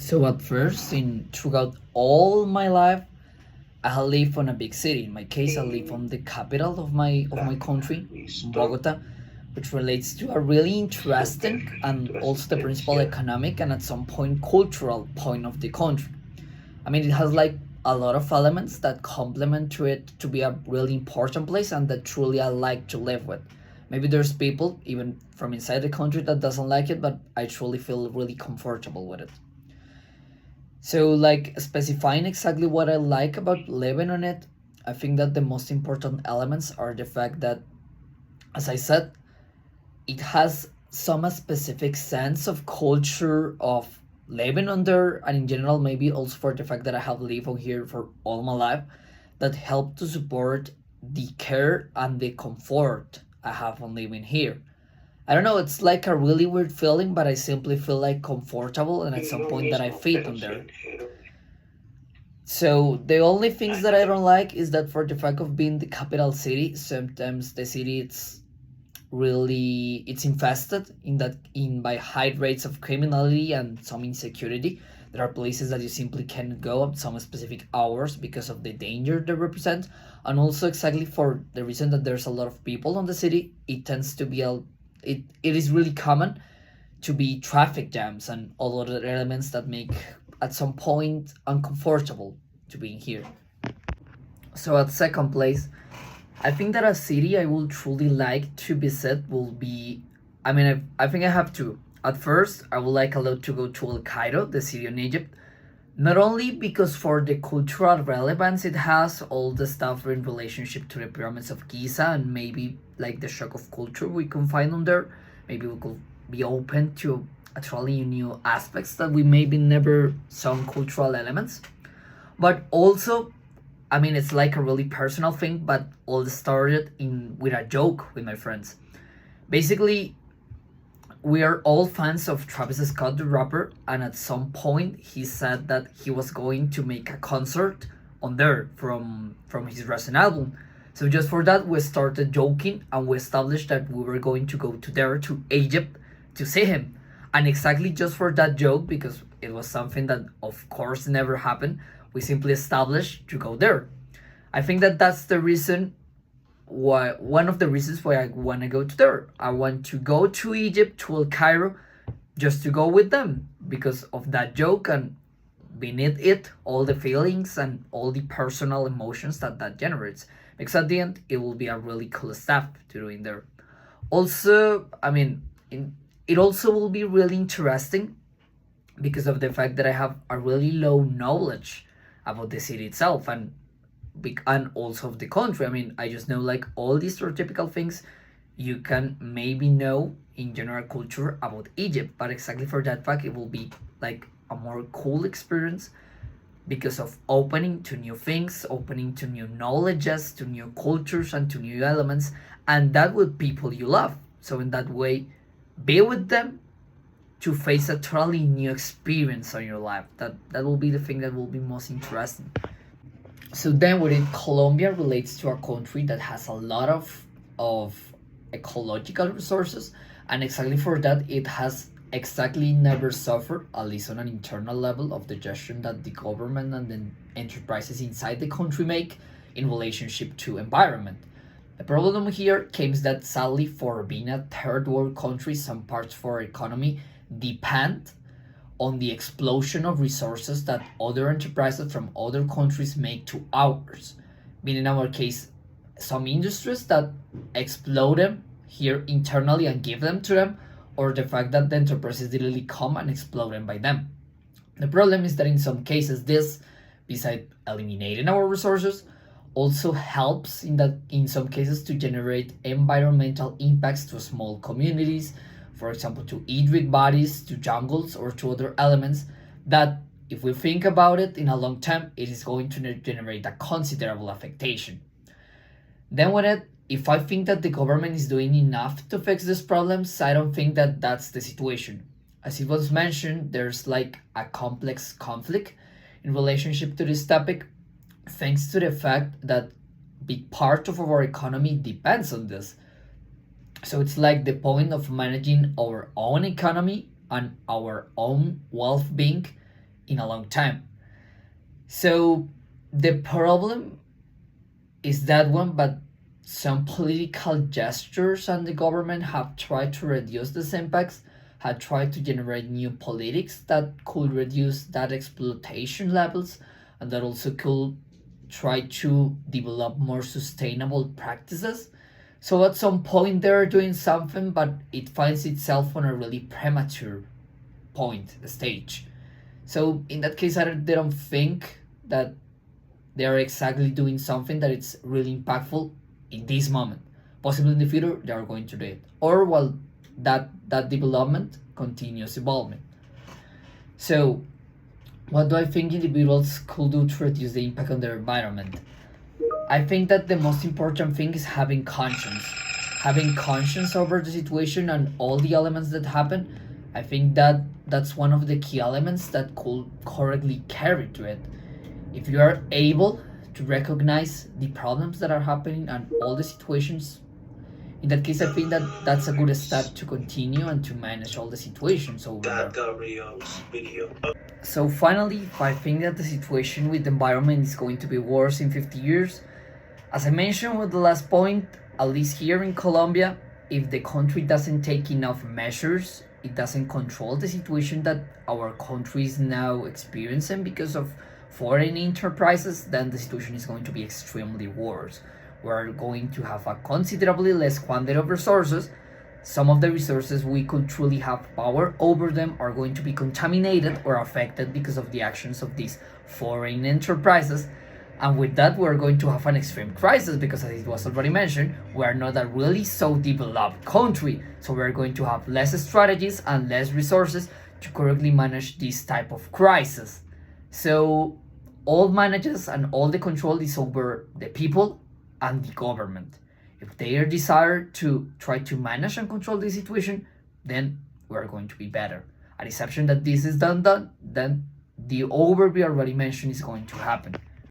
So at first, throughout all my life, I live on a big city. In my case, I live on the capital of my country, Bogota, which relates to a really interesting and also the principal economic and at some point cultural point of the country. I mean, it has like a lot of elements that complement to it to be a really important place and that truly I like to live with. Maybe there's people even from inside the country that doesn't like it, but I truly feel really comfortable with it. So, like specifying exactly what I like about living on it, I think that the most important elements are the fact that, as I said, it has some specific sense of culture of living under, and in general, maybe also for the fact that I have lived on here for all my life, that help to support the care and the comfort I have on living here. I don't know, it's like a really weird feeling, but I simply feel like comfortable and at some point that I fit on there. So the only things that I don't like is that for the fact of being the capital city, sometimes the city it's infested in by high rates of criminality and some insecurity. There are places that you simply cannot go at some specific hours because of the danger they represent, and also exactly for the reason that there's a lot of people on the city. It tends to be it is really common to be traffic jams and all other elements that make at some point uncomfortable to being here. So at second place, I think that a city I would truly like to visit will be. I mean, I think I have two. At first, I would like a lot to go to El Cairo, the city in Egypt. Not only because for the cultural relevance it has, all the stuff in relationship to the pyramids of Giza and maybe like the shock of culture we can find on there. Maybe we could be open to actually new aspects that we maybe never saw in cultural elements. But also, I mean, it's like a really personal thing, but all started in with a joke with my friends. Basically, we are all fans of Travis Scott, the rapper, and at some point he said that he was going to make a concert on there from his recent album. So just for that, we started joking and we established that we were going to go to there to Egypt to see him. And exactly just for that joke, because it was something that of course never happened, we simply established to go there. I think that that's the reason why one of the reasons why I want to go to there. I want to go to Egypt, to El Cairo, just to go with them because of that joke and beneath it, all the feelings and all the personal emotions that generates. Because at the end, it will be a really cool stuff to do in there. Also, I mean, it also will be really interesting because of the fact that I have a really low knowledge about the city itself and also of the country. I mean, I just know like all these stereotypical things you can maybe know in general culture about Egypt, but exactly for that fact, it will be like a more cool experience because of opening to new things, opening to new knowledges, to new cultures, and to new elements, and that with people you love. So in that way, be with them to face a totally new experience on your life. That will be the thing that will be most interesting. So then within Colombia relates to a country that has a lot of ecological resources, and exactly for that it has exactly never suffered, at least on an internal level, of the gestion that the government and the enterprises inside the country make in relationship to environment. The problem here comes that sadly for being a third world country, some parts of our economy depend on the explosion of resources that other enterprises from other countries make to ours. Meaning, in our case, some industries that explode them here internally and give them to them, or the fact that the enterprises literally come and explode them by them. The problem is that in some cases, this, besides eliminating our resources, also helps in some cases to generate environmental impacts to small communities, for example, to hydric bodies, to jungles, or to other elements that, if we think about it in a long term, it is going to generate a considerable affectation. Then if I think that the government is doing enough to fix these problems, I don't think that that's the situation. As it was mentioned, there's like a complex conflict in relationship to this topic, thanks to the fact that big part of our economy depends on this. So it's like the point of managing our own economy and our own well-being in a long time. So the problem is that one, but some political gestures and the government have tried to reduce these impacts, have tried to generate new politics that could reduce that exploitation levels, and that also could try to develop more sustainable practices. So at some point they're doing something, but it finds itself on a really premature point, stage. So in that case, they don't think that they are exactly doing something that it's really impactful in this moment. Possibly in the future, they are going to do it, or while that development continues evolving. So, what do I think individuals could do to reduce the impact on their environment? I think that the most important thing is having conscience over the situation and all the elements that happen. I think that that's one of the key elements that could correctly carry to it. If you are able to recognize the problems that are happening and all the situations, in that case, I think that that's a good step to continue and to manage all the situations over there. So finally, if I think that the situation with the environment is going to be worse in 50 years, as I mentioned with the last point, at least here in Colombia, if the country doesn't take enough measures, it doesn't control the situation that our country is now experiencing because of foreign enterprises, then the situation is going to be extremely worse. We're going to have a considerably less quantity of resources. Some of the resources we could truly have power over them are going to be contaminated or affected because of the actions of these foreign enterprises. And with that, we're going to have an extreme crisis because, as it was already mentioned, we are not a really so developed country. So we're going to have less strategies and less resources to correctly manage this type of crisis. So all manages and all the control is over the people and the government. If they desire to try to manage and control the situation, then we're going to be better. At the exception that this is done, then the overview already mentioned is going to happen.